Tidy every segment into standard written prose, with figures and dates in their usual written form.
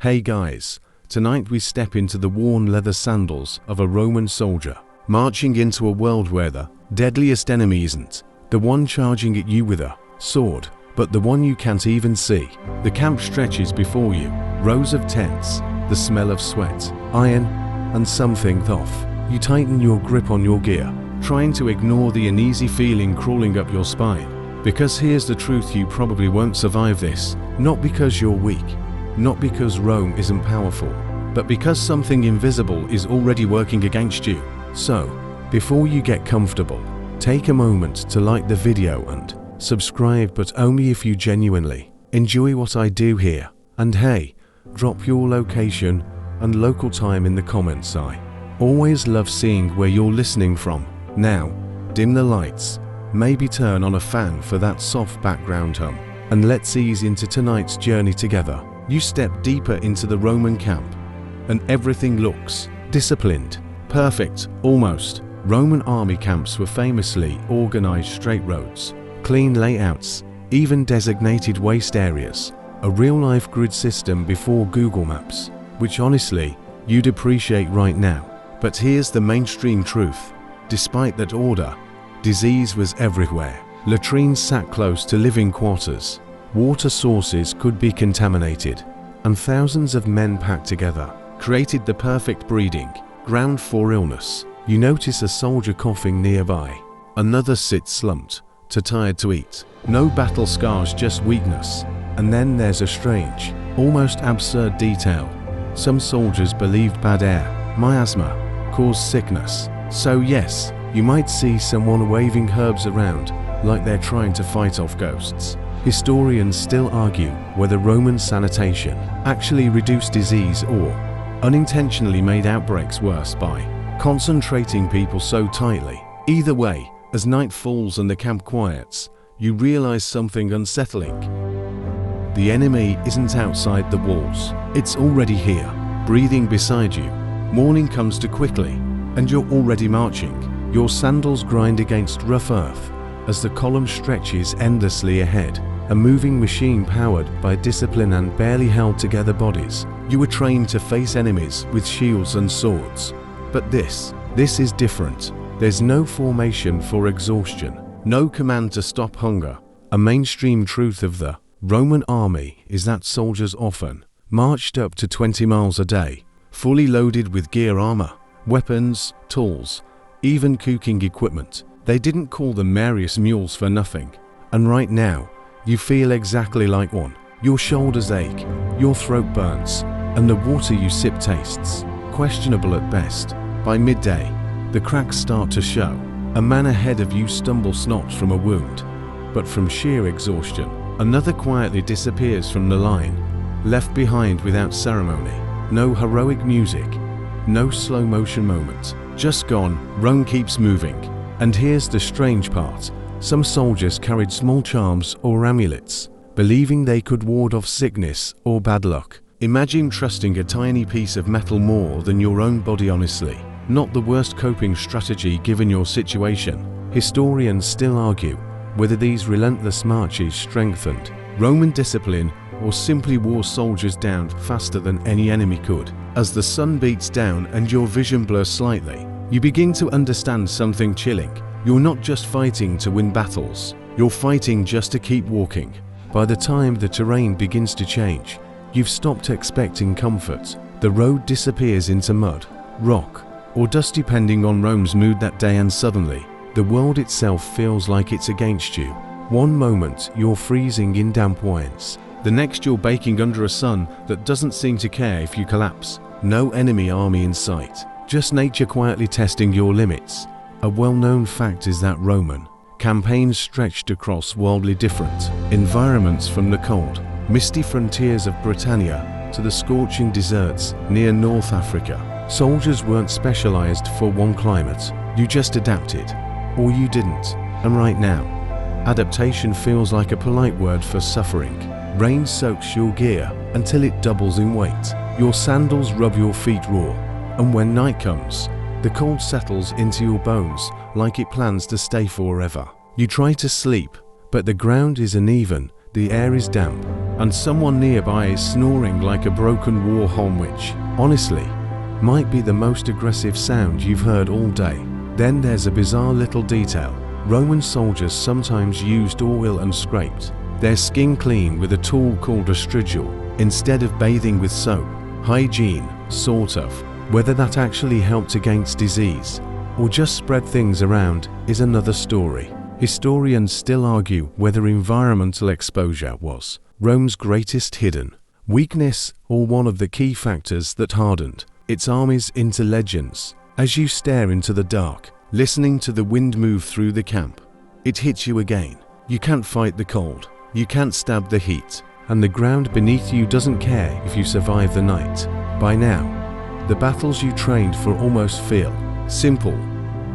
Hey guys, tonight we step into the worn leather sandals of a Roman soldier, marching into a world where the deadliest enemy isn't the one charging at you with a sword, but the one you can't even see. The camp stretches before you, rows of tents, the smell of sweat, iron, and something off. You tighten your grip on your gear, trying to ignore the uneasy feeling crawling up your spine. Because here's the truth, you probably won't survive this, not because you're weak, not because Rome isn't powerful, but because something invisible is already working against you. So, before you get comfortable, take a moment to like the video and subscribe, but only if you genuinely enjoy what I do here. And hey, drop your location and local time in the comments. I always love seeing where you're listening from. Now, dim the lights, maybe turn on a fan for that soft background hum, and let's ease into tonight's journey together. You step deeper into the Roman camp, and everything looks disciplined, perfect, almost. Roman army camps were famously organized: straight roads, clean layouts, even designated waste areas. A real-life grid system before Google Maps, which honestly, you'd appreciate right now. But here's the mainstream truth. Despite that order, disease was everywhere. Latrines sat close to living quarters. Water sources could be contaminated, and thousands of men packed together created the perfect breeding ground for illness. You notice a soldier coughing nearby. Another sits slumped, too tired to eat. No battle scars, just weakness. And then there's a strange, almost absurd detail. Some soldiers believed bad air, miasma, caused sickness. So yes, you might see someone waving herbs around like they're trying to fight off ghosts. Historians still argue whether Roman sanitation actually reduced disease or unintentionally made outbreaks worse by concentrating people so tightly. Either way, as night falls and the camp quiets, you realize something unsettling. The enemy isn't outside the walls. It's already here, breathing beside you. Morning comes too quickly, and you're already marching. Your sandals grind against rough earth as the column stretches endlessly ahead, a moving machine powered by discipline and barely held together bodies. You were trained to face enemies with shields and swords. But this is different. There's no formation for exhaustion, no command to stop hunger. A mainstream truth of the Roman army is that soldiers often marched up to 20 miles a day, fully loaded with gear, armor, weapons, tools, even cooking equipment. They didn't call them Marius mules for nothing. And right now, you feel exactly like one. Your shoulders ache, your throat burns, and the water you sip tastes questionable at best. By midday, the cracks start to show. A man ahead of you stumbles not from a wound, but from sheer exhaustion. Another quietly disappears from the line, left behind without ceremony. No heroic music, no slow motion moment, just gone. Rome keeps moving. And here's the strange part. Some soldiers carried small charms or amulets, believing they could ward off sickness or bad luck. Imagine trusting a tiny piece of metal more than your own body. Honestly, not the worst coping strategy given your situation. Historians still argue whether these relentless marches strengthened Roman discipline or simply wore soldiers down faster than any enemy could. As the sun beats down and your vision blurs slightly, you begin to understand something chilling. You're not just fighting to win battles, you're fighting just to keep walking. By the time the terrain begins to change, you've stopped expecting comfort. The road disappears into mud, rock, or dust depending on Rome's mood that day, and suddenly, the world itself feels like it's against you. One moment you're freezing in damp winds, the next you're baking under a sun that doesn't seem to care if you collapse. No enemy army in sight, just nature quietly testing your limits. A well-known fact is that Roman campaigns stretched across wildly different environments, from the cold, misty frontiers of Britannia to the scorching deserts near North Africa. Soldiers weren't specialized for one climate, you just adapted, or you didn't. And right now, adaptation feels like a polite word for suffering. Rain soaks your gear until it doubles in weight. Your sandals rub your feet raw, and when night comes, the cold settles into your bones like it plans to stay forever. You try to sleep, but the ground is uneven, the air is damp, and someone nearby is snoring like a broken war horn, which, honestly, might be the most aggressive sound you've heard all day. Then there's a bizarre little detail. Roman soldiers sometimes used oil and scraped their skin clean with a tool called a strigil, instead of bathing with soap. Hygiene, sort of. Whether that actually helped against disease, or just spread things around, is another story. Historians still argue whether environmental exposure was Rome's greatest hidden weakness or one of the key factors that hardened its armies into legends. As you stare into the dark, listening to the wind move through the camp, it hits you again. You can't fight the cold, you can't stab the heat, and the ground beneath you doesn't care if you survive the night. By now, the battles you trained for almost feel simple.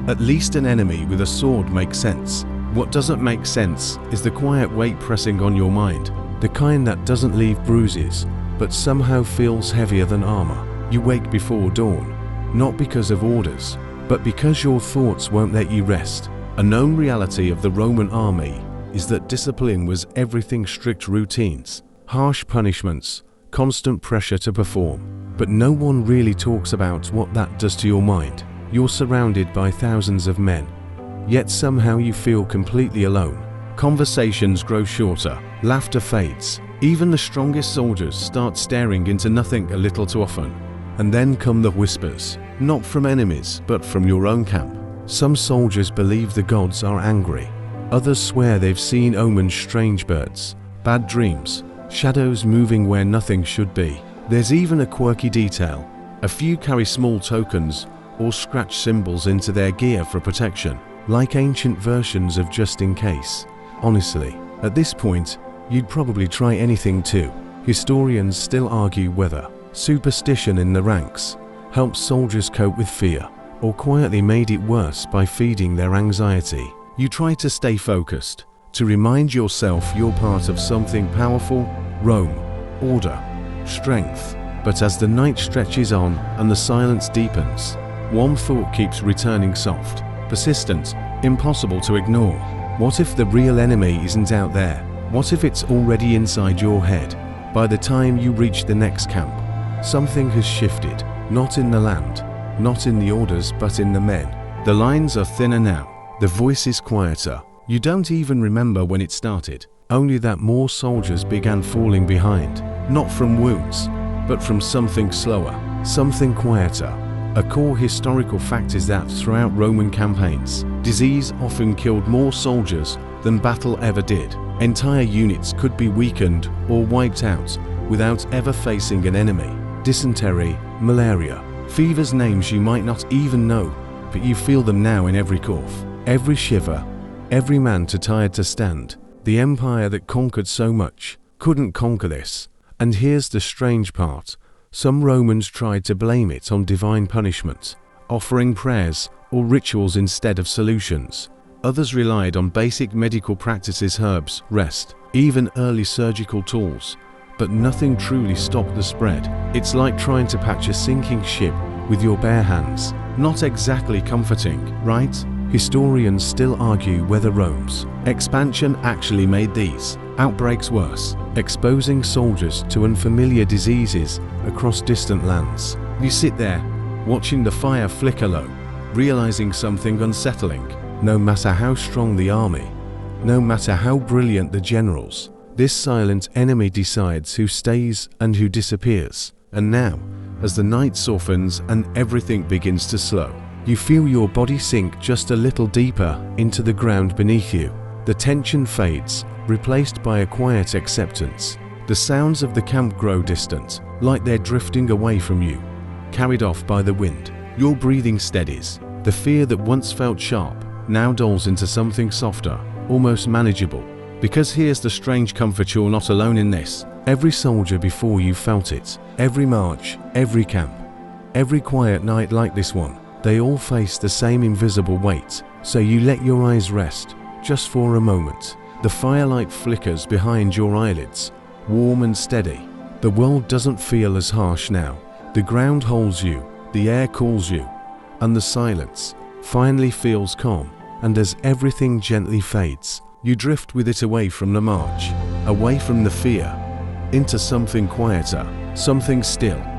At least an enemy with a sword makes sense. What doesn't make sense is the quiet weight pressing on your mind, the kind that doesn't leave bruises, but somehow feels heavier than armor. You wake before dawn, not because of orders, but because your thoughts won't let you rest. A known reality of the Roman army is that discipline was everything: strict routines, harsh punishments, constant pressure to perform. But no one really talks about what that does to your mind. You're surrounded by thousands of men, yet somehow you feel completely alone. Conversations grow shorter, laughter fades. Even the strongest soldiers start staring into nothing a little too often. And then come the whispers, not from enemies, but from your own camp. Some soldiers believe the gods are angry. Others swear they've seen omens: strange birds, bad dreams, shadows moving where nothing should be. There's even a quirky detail. A few carry small tokens or scratch symbols into their gear for protection, like ancient versions of just in case. Honestly, at this point, you'd probably try anything too. Historians still argue whether superstition in the ranks helped soldiers cope with fear, or quietly made it worse by feeding their anxiety. You try to stay focused, to remind yourself you're part of something powerful: Rome, order, strength. But as the night stretches on and the silence deepens, one thought keeps returning, soft, persistent, impossible to ignore. What if the real enemy isn't out there? What if it's already inside your head? By the time you reach the next camp, something has shifted, not in the land, not in the orders, but in the men. The lines are thinner now, the voice is quieter. You don't even remember when it started, only that more soldiers began falling behind, not from wounds, but from something slower, something quieter. A core historical fact is that throughout Roman campaigns, disease often killed more soldiers than battle ever did. Entire units could be weakened or wiped out without ever facing an enemy. Dysentery, malaria, fevers, names you might not even know, but you feel them now in every cough, every shiver, every man too tired to stand. The empire that conquered so much couldn't conquer this. And here's the strange part. Some Romans tried to blame it on divine punishment, offering prayers or rituals instead of solutions. Others relied on basic medical practices: herbs, rest, even early surgical tools. But nothing truly stopped the spread. It's like trying to patch a sinking ship with your bare hands. Not exactly comforting, right? Historians still argue whether Rome's expansion actually made these outbreaks worse, exposing soldiers to unfamiliar diseases across distant lands. You sit there, watching the fire flicker low, realizing something unsettling. No matter how strong the army, no matter how brilliant the generals, this silent enemy decides who stays and who disappears. And now, as the night softens and everything begins to slow, you feel your body sink just a little deeper into the ground beneath you. The tension fades, replaced by a quiet acceptance. The sounds of the camp grow distant, like they're drifting away from you, carried off by the wind. Your breathing steadies. The fear that once felt sharp now dulls into something softer, almost manageable. Because here's the strange comfort: you're not alone in this. Every soldier before you felt it. Every march, every camp, every quiet night like this one. They all face the same invisible weight. So you let your eyes rest, just for a moment. The firelight flickers behind your eyelids, warm and steady. The world doesn't feel as harsh now. The ground holds you, the air cools you, and the silence finally feels calm. And as everything gently fades, you drift with it away from the march, away from the fear, into something quieter, something still.